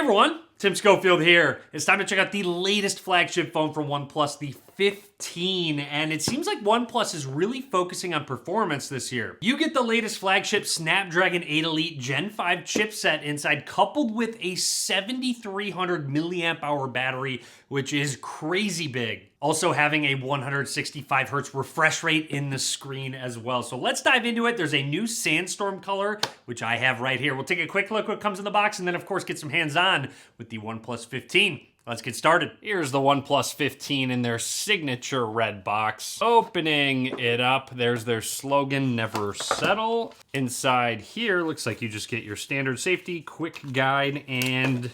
everyone, Tim Schofield here. It's time to check out the latest flagship phone from OnePlus, the 15, and it seems like OnePlus is really focusing on performance this year. You get the latest flagship Snapdragon 8 Elite Gen 5 chipset inside, coupled with a 7,300 milliamp hour battery, which is crazy big. Also having a 165 hertz refresh rate in the screen as well. So let's dive into it. There's a new Sandstorm color, which I have right here. We'll take a quick look what comes in the box and then of course get some hands-on with the OnePlus 15. Let's get started. Here's the OnePlus 15 in their signature red box. Opening it up, there's their slogan, never settle. Inside here, looks like you just get your standard safety, quick guide, and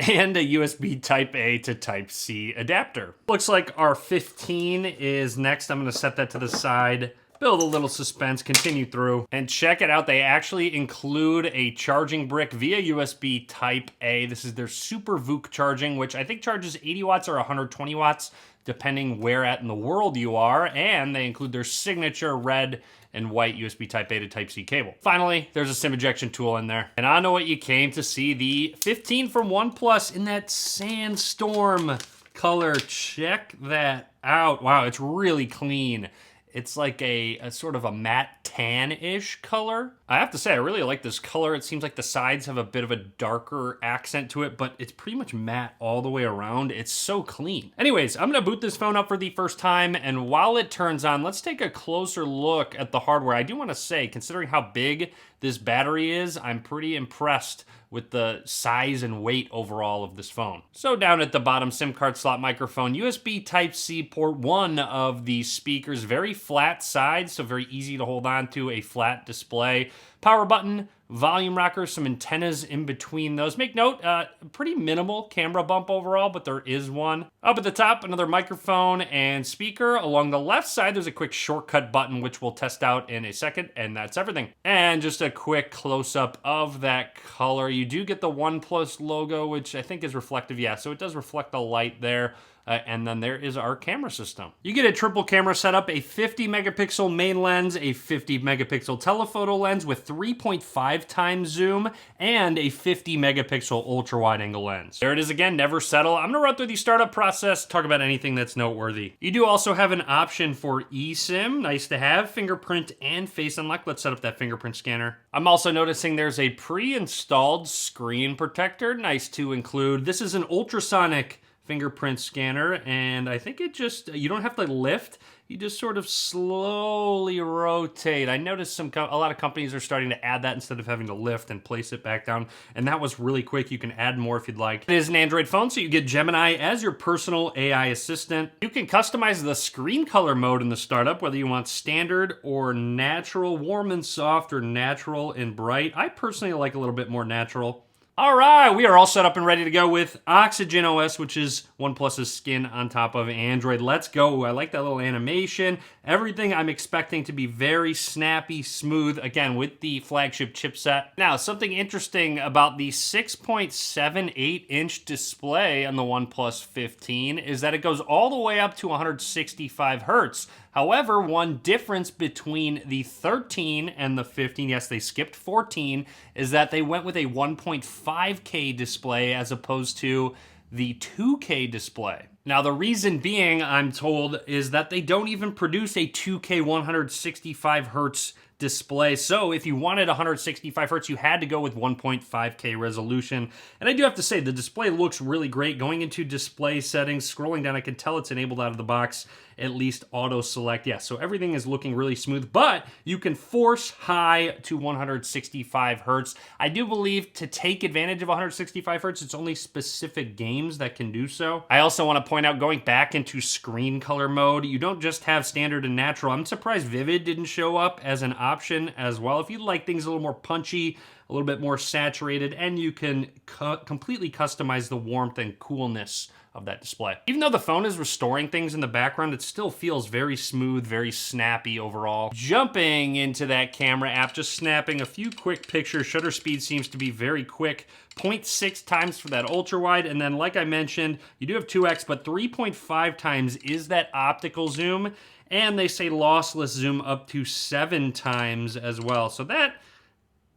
a USB Type-A to Type-C adapter. Looks like our 15 is next. I'm gonna set that to the side, build a little suspense, continue through, and check it out. They actually include a charging brick via USB Type-A. This is their Super VOOC charging, which I think charges 80 watts or 120 watts, depending where at in the world you are, and they include their signature red and white USB Type-A to Type-C cable. Finally, there's a SIM ejection tool in there. And I know what you came to see, the 15 from OnePlus in that Sandstorm color. Check that out. Wow, it's really clean. It's like a sort of a matte tan-ish color. I have to say, I really like this color. It seems like the sides have a bit of a darker accent to it, but it's pretty much matte all the way around. It's so clean. Anyways, I'm gonna boot this phone up for the first time, and while it turns on, let's take a closer look at the hardware. I do wanna say, considering how big this battery is, I'm pretty impressed with the size and weight overall of this phone. So down at the bottom, SIM card slot, microphone, USB Type-C port, one of the speakers, very flat side, so very easy to hold on to, a flat display. Power button, volume rocker, some antennas in between those. Make note, pretty minimal camera bump overall, but there is one. Up at the top, another microphone and speaker. Along the left side, there's a quick shortcut button, which we'll test out in a second, and that's everything. And just a quick close-up of that color. You do get the OnePlus logo, which I think is reflective. Yeah, so it does reflect the light there. And then there is our camera system. You get a triple camera setup, a 50 megapixel main lens, a 50 megapixel telephoto lens with 3.5 times zoom, and a 50 megapixel ultra wide angle lens. There it is again, never settle. I'm gonna run through the startup process, talk about anything that's noteworthy. You do also have an option for eSIM, nice to have, fingerprint and face unlock. Let's set up that fingerprint scanner. I'm also noticing there's a pre-installed screen protector, nice to include. This is an ultrasonic fingerprint scanner, and I think it just, you don't have to lift, you just sort of slowly rotate. I noticed a lot of companies are starting to add that instead of having to lift and place it back down, and that was really quick. You can add more if you'd like. It is an Android phone, so you get Gemini as your personal AI assistant. You can customize the screen color mode in the startup, whether you want standard or natural, warm and soft, or natural and bright. I personally like a little bit more natural. All right, we are all set up and ready to go with Oxygen OS, which is OnePlus's skin on top of Android. Let's go. I like that little animation. Everything I'm expecting to be very snappy, smooth, again, with the flagship chipset. Now, something interesting about the 6.78-inch display on the OnePlus 15 is that it goes all the way up to 165 hertz. However, one difference between the 13 and the 15, yes, they skipped 14, is that they went with a 1.5K display as opposed to the 2K display. Now, the reason being, I'm told, is that they don't even produce a 2K 165 hertz display. So if you wanted 165 hertz, you had to go with 1.5K resolution. And I do have to say, the display looks really great. Going into display settings, scrolling down, I can tell it's enabled out of the box, at least auto select. Yeah, so everything is looking really smooth, but you can force high to 165 hertz. I do believe to take advantage of 165 hertz, it's only specific games that can do so. I also want to point out, going back into screen color mode, you don't just have standard and natural. I'm surprised Vivid didn't show up as an option as well. If you like things a little more punchy, a little bit more saturated, and you can completely customize the warmth and coolness of that display. Even though the phone is restoring things in the background, it still feels very smooth, very snappy overall. Jumping into that camera app, just snapping a few quick pictures. Shutter speed seems to be very quick. 0.6 times for that ultra wide, and then like I mentioned, you do have 2x, but 3.5 times is that optical zoom, and they say lossless zoom up to 7 times as well. So that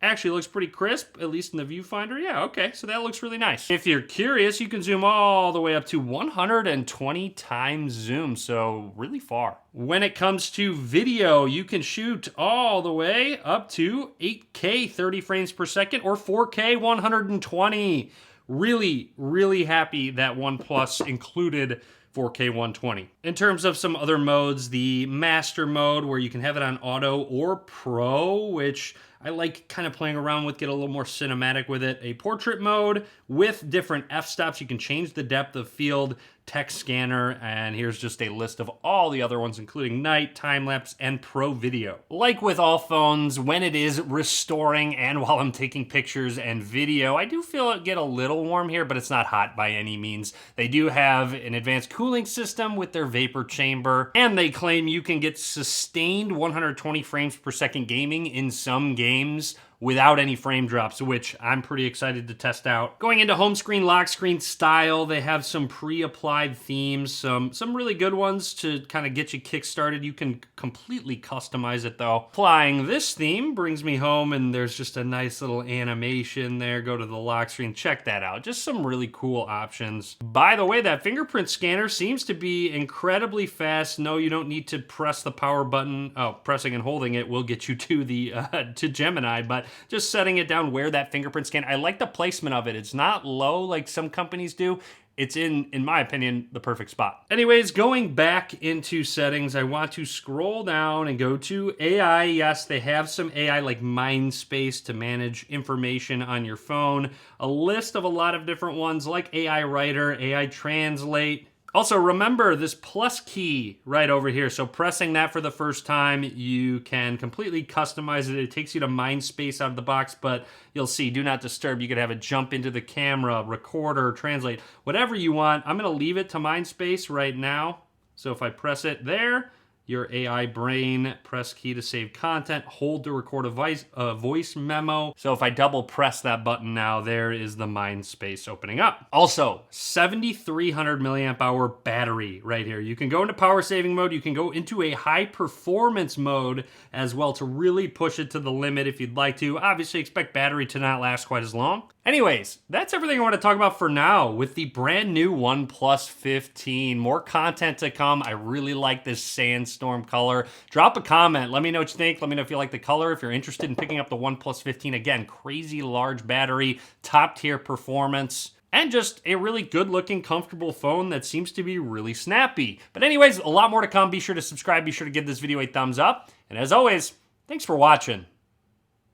actually looks pretty crisp, at least in the viewfinder. Yeah, okay, so that looks really nice. If you're curious, you can zoom all the way up to 120 times zoom, so really far. When it comes to video, you can shoot all the way up to 8K 30 frames per second or 4K 120. Really, really happy that OnePlus included 4K 120. In terms of some other modes, the master mode where you can have it on auto or pro, which I like kind of playing around with, get a little more cinematic with it. A portrait mode with different f-stops. You can change the depth of field, text scanner, and here's just a list of all the other ones, including night, time-lapse, and pro video. Like with all phones, when it is restoring and while I'm taking pictures and video, I do feel it get a little warm here, but it's not hot by any means. They do have an advanced cooling system with their vapor chamber, and they claim you can get sustained 120 frames per second gaming in some games without any frame drops, which I'm pretty excited to test out. Going into home screen, lock screen style, they have some pre-applied themes, some really good ones to kind of get you kick-started. You can completely customize it though. Applying this theme brings me home and there's just a nice little animation there. Go to the lock screen, check that out. Just some really cool options. By the way, that fingerprint scanner seems to be incredibly fast. No, you don't need to press the power button. Oh, pressing and holding it will get you to the to Gemini, but just setting it down where that fingerprint scan. I like the placement of it. It's not low like some companies do. It's in my opinion, the perfect spot. Anyways, going back into settings, I want to scroll down and go to AI. Yes, they have some AI like Mindspace to manage information on your phone. A list of a lot of different ones like AI Writer, AI Translate. Also, remember this plus key right over here. So pressing that for the first time, you can completely customize it. It takes you to Mindspace out of the box, but you'll see do not disturb. You could have it jump into the camera, recorder, translate, whatever you want. I'm gonna leave it to Mindspace right now. So if I press it there, your AI brain, press key to save content, hold to record a voice memo. So if I double press that button now, there is the Mindspace opening up. Also, 7,300 milliamp hour battery right here. You can go into power saving mode. You can go into a high performance mode as well to really push it to the limit if you'd like to. Obviously expect battery to not last quite as long. Anyways, that's everything I want to talk about for now with the brand new OnePlus 15. More content to come. I really like this sandstorm color. Drop a comment. Let me know what you think. Let me know if you like the color. If you're interested in picking up the OnePlus 15, again, crazy large battery, top tier performance, and just a really good looking, comfortable phone that seems to be really snappy. But anyways, a lot more to come. Be sure to subscribe. Be sure to give this video a thumbs up. And as always, thanks for watching.